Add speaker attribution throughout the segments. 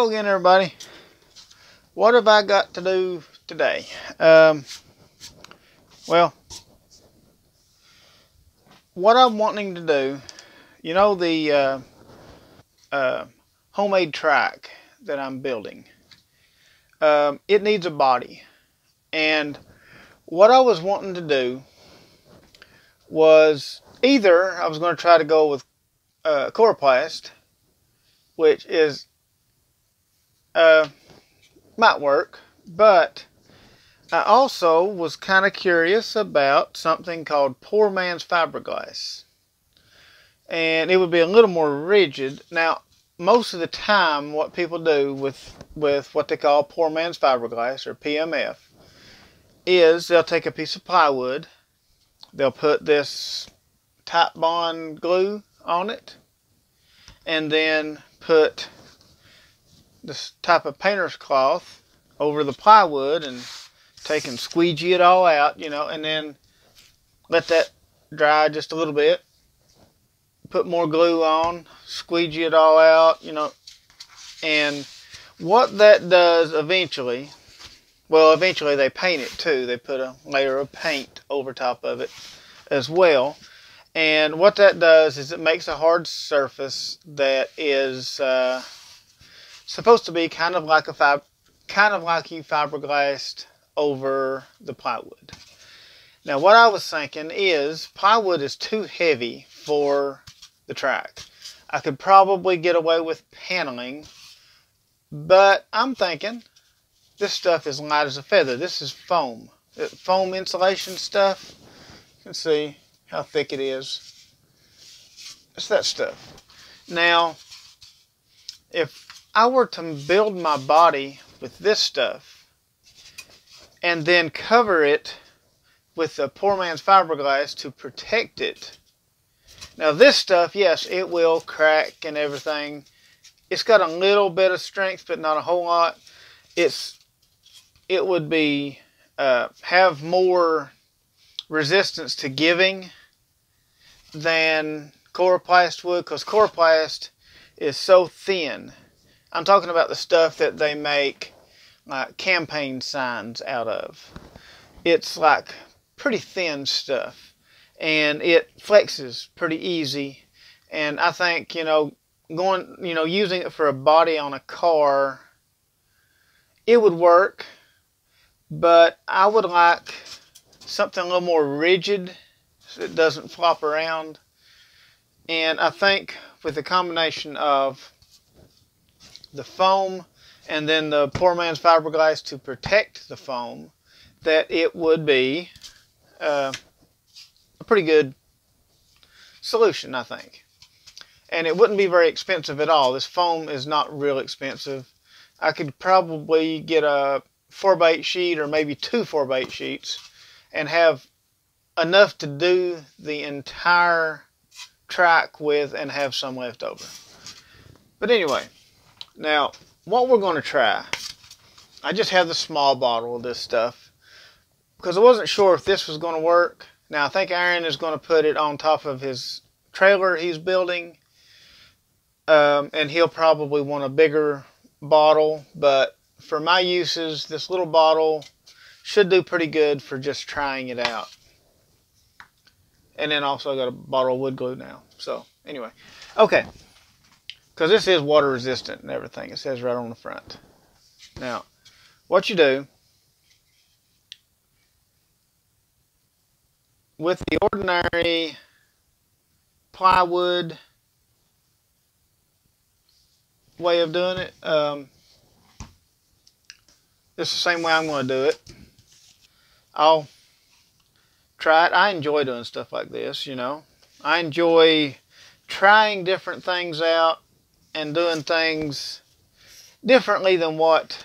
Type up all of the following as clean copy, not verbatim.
Speaker 1: Hello again, everybody. What have I got to do today? Well, what I'm wanting to do, you know, the homemade trike that I'm building, it needs a body. And what I was wanting to do was either I was going to try to go with corrugated, which is might work, but I also was kind of curious about something called poor man's fiberglass, and it would be a little more rigid. Now, most of the time, what people do with what they call poor man's fiberglass, or PMF, is they'll take a piece of plywood, they'll put this type bond glue on it, and then put this type of painter's cloth over the plywood and take and squeegee it all out, you know, and then let that dry just a little bit. Put more glue on, squeegee it all out, you know, and what that does eventually, well, eventually they paint it too. They put a layer of paint over top of it as well. And what that does is it makes a hard surface that is supposed to be kind of like you fiberglassed over the plywood. Now, what I was thinking is plywood is too heavy for the trike. I could probably get away with paneling, but I'm thinking this stuff is light as a feather. This is foam. Foam insulation stuff. You can see how thick it is. It's that stuff. Now, if I were to build my body with this stuff and then cover it with the poor man's fiberglass to protect it. Now this stuff, yes, it will crack and everything. It's got a little bit of strength, but not a whole lot. It would be have more resistance to giving than coroplast would, because coroplast is so thin. I'm talking about the stuff that they make like campaign signs out of. It's like pretty thin stuff, and it flexes pretty easy. And I think, you know, using it for a body on a car, it would work, but I would like something a little more rigid so it doesn't flop around. And I think with the combination of the foam and then the poor man's fiberglass to protect the foam, that it would be a pretty good solution, I think. And it wouldn't be very expensive at all. This foam is not real expensive. I could probably get a 4x8 sheet or maybe 2 4x8 sheets and have enough to do the entire trike with and have some left over. But anyway, now what we're going to try, I just have the small bottle of this stuff because I wasn't sure if this was going to work. Now I think Aaron is going to put it on top of his trailer he's building, and he'll probably want a bigger bottle, but for my uses, this little bottle should do pretty good for just trying it out. And then also I got a bottle of wood glue now. So anyway, okay, because this is water resistant and everything. It says right on the front. Now, what you do with the ordinary plywood way of doing it, it's the same way I'm going to do it. I'll try it. I enjoy doing stuff like this, you know. I enjoy trying different things out and doing things differently than what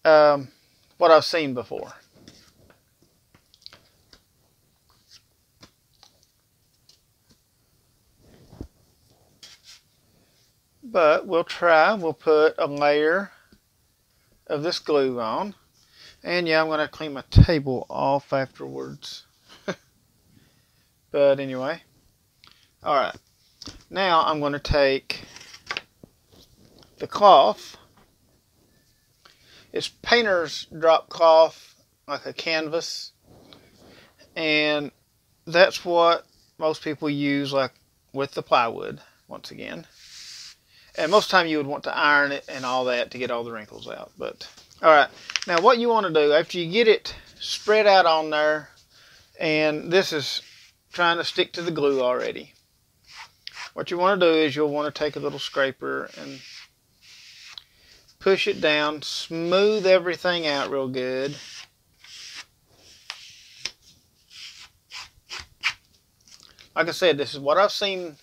Speaker 1: I've seen before. But we'll put a layer of this glue on. And yeah, I'm going to clean my table off afterwards. But anyway. Alright. Now I'm going to take the cloth. It's painter's drop cloth, like a canvas. And that's what most people use, like with the plywood, once again. And most of the time you would want to iron it and all that to get all the wrinkles out. But alright, now what you want to do after you get it spread out on there, and this is trying to stick to the glue already, what you want to do is you'll want to take a little scraper and push it down, smooth everything out real good. Like I said, this is what I've seen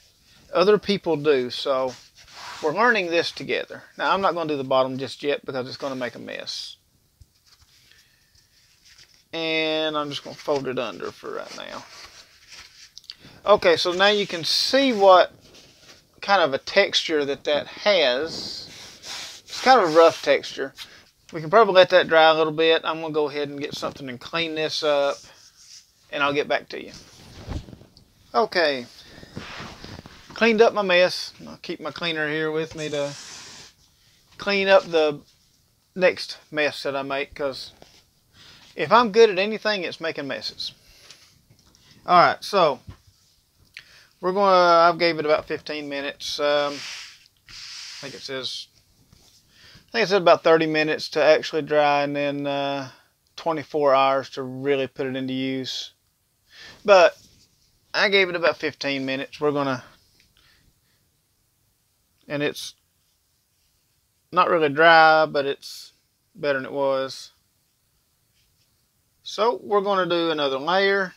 Speaker 1: other people do, so we're learning this together. Now, I'm not going to do the bottom just yet because it's going to make a mess. And I'm just going to fold it under for right now. Okay, so now you can see what kind of a texture that has. It's kind of a rough texture. We can probably let that dry a little bit. I'm going to go ahead and get something and clean this up, and I'll get back to you. Okay, cleaned up my mess. I'll keep my cleaner here with me to clean up the next mess that I make, because if I'm good at anything, it's making messes. Alright, so I gave it about 15 minutes. I think it says about 30 minutes to actually dry, and then 24 hours to really put it into use. But I gave it about 15 minutes. And it's not really dry, but it's better than it was. So we're going to do another layer.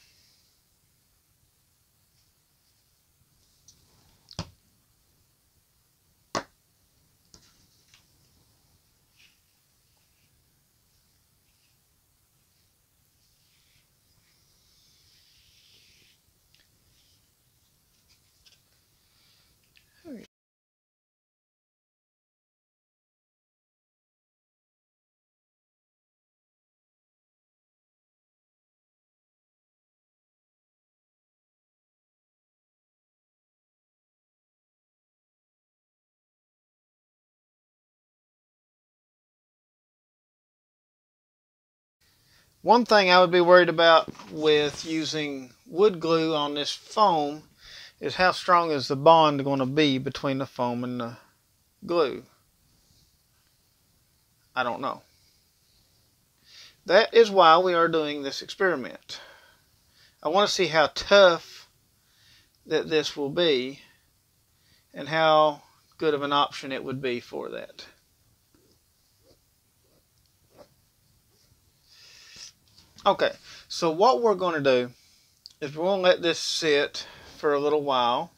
Speaker 1: One thing I would be worried about with using wood glue on this foam is how strong is the bond going to be between the foam and the glue. I don't know. That is why we are doing this experiment. I want to see how tough that this will be and how good of an option it would be for that. Okay, so what we're going to do is we're going to let this sit for a little while,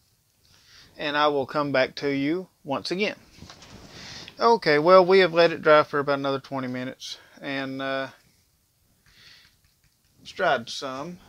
Speaker 1: and I will come back to you once again. Okay, well, we have let it dry for about another 20 minutes, and it's dried some.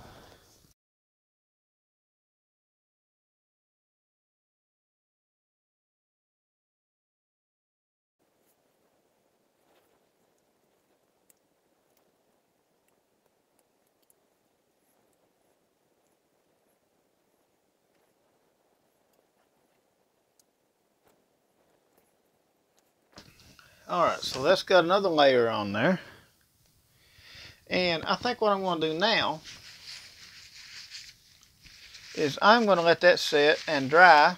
Speaker 1: Alright, so that's got another layer on there. And I think what I'm going to do now is I'm going to let that sit and dry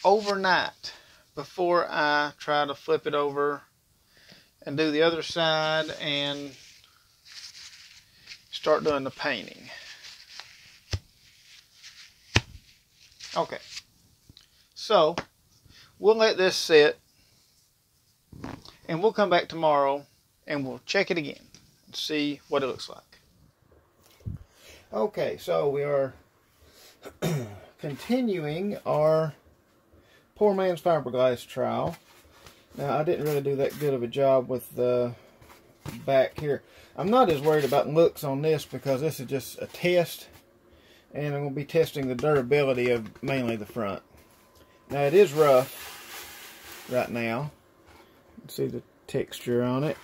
Speaker 1: overnight before I try to flip it over and do the other side and start doing the painting. Okay, so we'll let this sit, and we'll come back tomorrow and we'll check it again and see what it looks like. Okay, so we are continuing our poor man's fiberglass trial. Now, I didn't really do that good of a job with the back here. I'm not as worried about looks on this because this is just a test, and I'm going to be testing the durability of mainly the front. Now, it is rough right now. See the texture on it.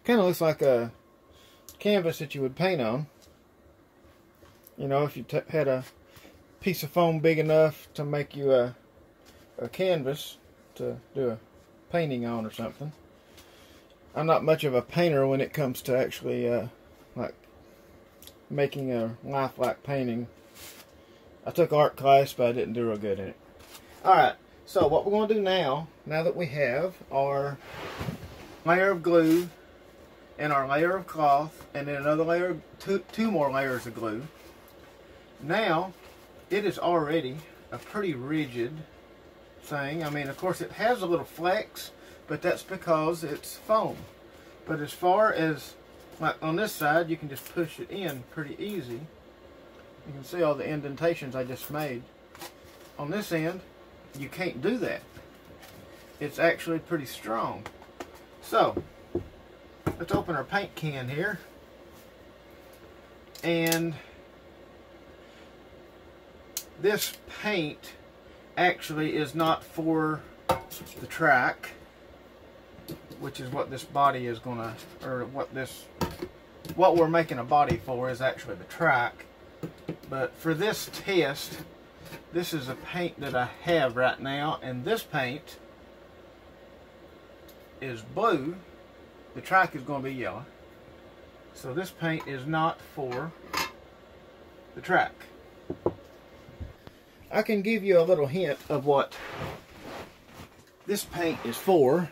Speaker 1: Kind of looks like a canvas that you would paint on. You know, if you had a piece of foam big enough to make you a canvas
Speaker 2: to do a painting on or something. I'm not much of a painter when it comes to actually like making a lifelike painting. I took art class, but I didn't do real good in it. Alright, so what we're going to do now that we have our layer of glue and our layer of cloth, and then another layer, two more layers of glue. Now, it is already a pretty rigid thing. I mean, of course, it has a little flex, but that's because it's foam. But as far as, like on this side, you can just push it in pretty easy. You can see all the indentations I just made. On this end, you can't do that. It's actually pretty strong. So, let's open our paint can here. And this paint actually is not for the Trike, which is what this body is gonna, or what we're making a body for is actually the Trike. But for this test, this is a paint that I have right now, and this paint is blue. The Trike is going to be yellow. So this paint is not for the Trike. I can give you a little hint of what this paint is for.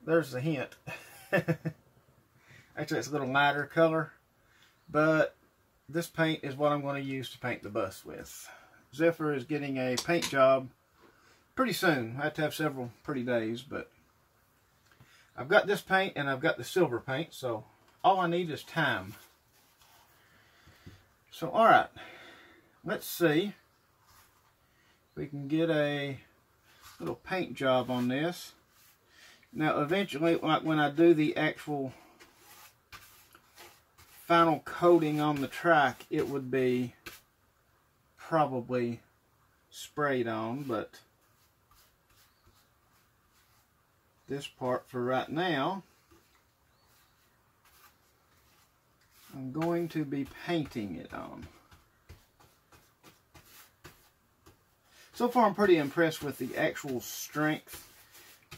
Speaker 2: There's the hint. Actually, it's a little lighter color, but this paint is what I'm going to use to paint the bus with. Zephyr is getting a paint job pretty soon. I have to have several pretty days, but I've got this paint and I've got the silver paint, so all I need is time. So, alright, let's see if we can get a little paint job on this. Now, eventually, like when I do the actual final coating on the Trike, it would be probably sprayed on, but this part for right now, I'm going to be painting it on. So far I'm pretty impressed with the actual strength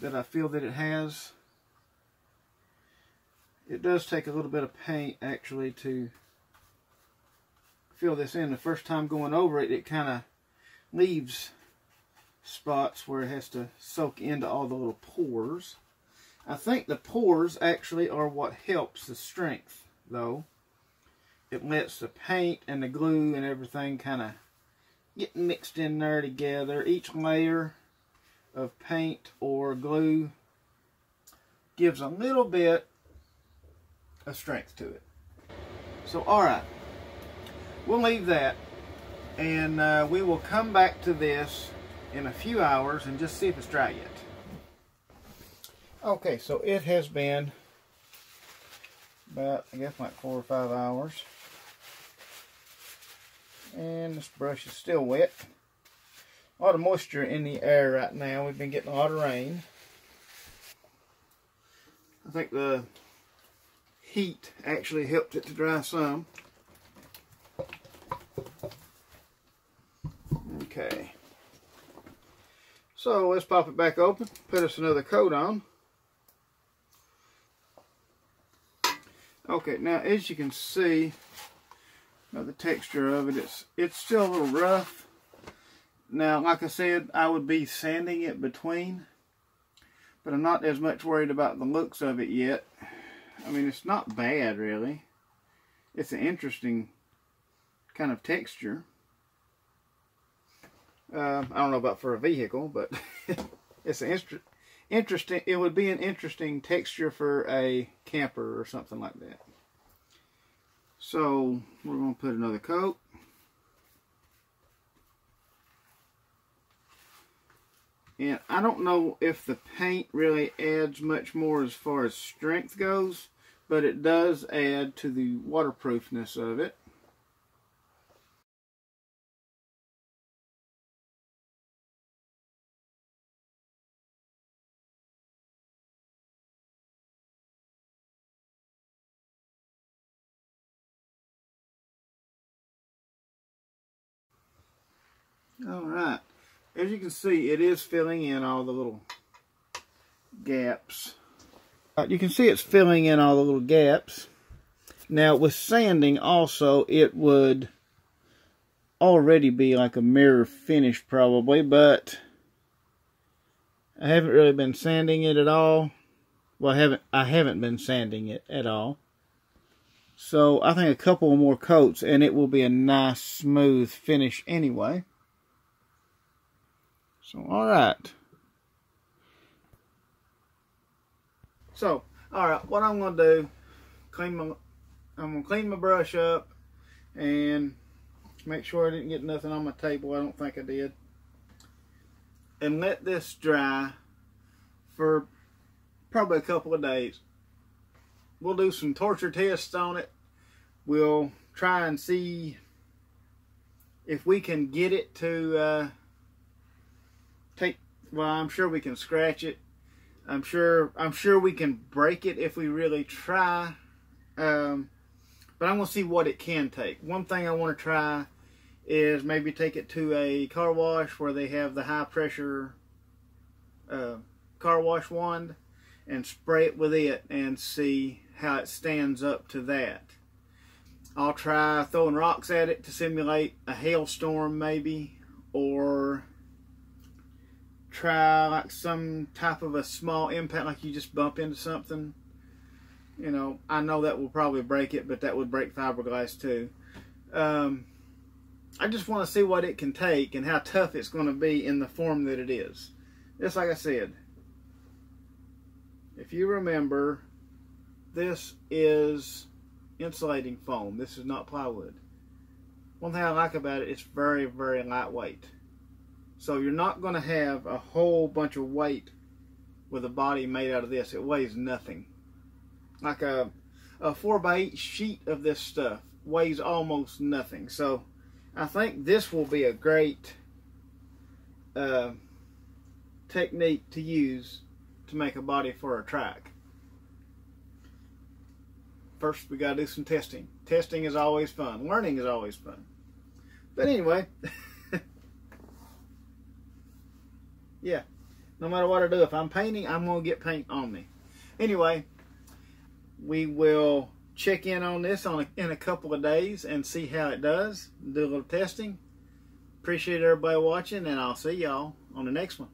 Speaker 2: that I feel that it has. It does take a little bit of paint actually to fill this in. The first time going over it, it kind of leaves spots where it has to soak into all the little pores. I think the pores actually are what helps the strength, though. It lets the paint and the glue and everything kind of get mixed in there together. Each layer of paint or glue gives a little bit of strength to it. So, alright, we'll leave that, and we will come back to this in a few hours and just see if it's dry yet. Okay, so it has been about, I guess, like 4 or 5 hours. And this brush is still wet. A lot of moisture in the air right now. We've been getting a lot of rain. I think the heat actually helped it to dry some. Okay. So let's pop it back open, put us another coat on. Okay, now as you can see, the texture of it, it's still a little rough. Now, like I said, I would be sanding it between, but I'm not as much worried about the looks of it yet. I mean, it's not bad, really. It's an interesting kind of texture. I don't know about for a vehicle, but it's an interesting. It would be an interesting texture for a camper or something like that. So we're going to put another coat. And I don't know if the paint really adds much more as far as strength goes, but it does add to the waterproofness of it. Alright, as you can see, it is filling in all the little gaps. You can see it's filling in all the little gaps. Now with sanding also, it would already be like a mirror finish probably, but I haven't really been sanding it at all. Well, I haven't been sanding it at all. So I think a couple more coats and it will be a nice smooth finish anyway. So alright. So, alright, what I'm going to do, I'm going to clean my brush up and make sure I didn't get nothing on my table. I don't think I did. And let this dry for probably a couple of days. We'll do some torture tests on it. We'll try and see if we can get it to well, I'm sure we can scratch it. I'm sure we can break it if we really try. But I'm going to see what it can take. One thing I want to try is maybe take it to a car wash where they have the high pressure car wash wand and spray it with it and see how it stands up to that. I'll try throwing rocks at it to simulate a hailstorm maybe, or try like some type of a small impact, like you just bump into something. You know, I know that will probably break it, but that would break fiberglass too. I just want to see what it can take and how tough it's going to be in the form that it is. Just like I said, if you remember, this is insulating foam. This is not plywood. One thing I like about it, it's very, very lightweight. So you're not going to have a whole bunch of weight with a body made out of this. It weighs nothing. Like a 4x8 sheet of this stuff weighs almost nothing. So I think this will be a great technique to use to make a body for a trike. First, we got to do some testing. Testing is always fun. Learning is always fun. But anyway, yeah, no matter what I do, if I'm painting, I'm going to get paint on me. Anyway, we will check in on this in a couple of days and see how it does. Do a little testing. Appreciate everybody watching, and I'll see y'all on the next one.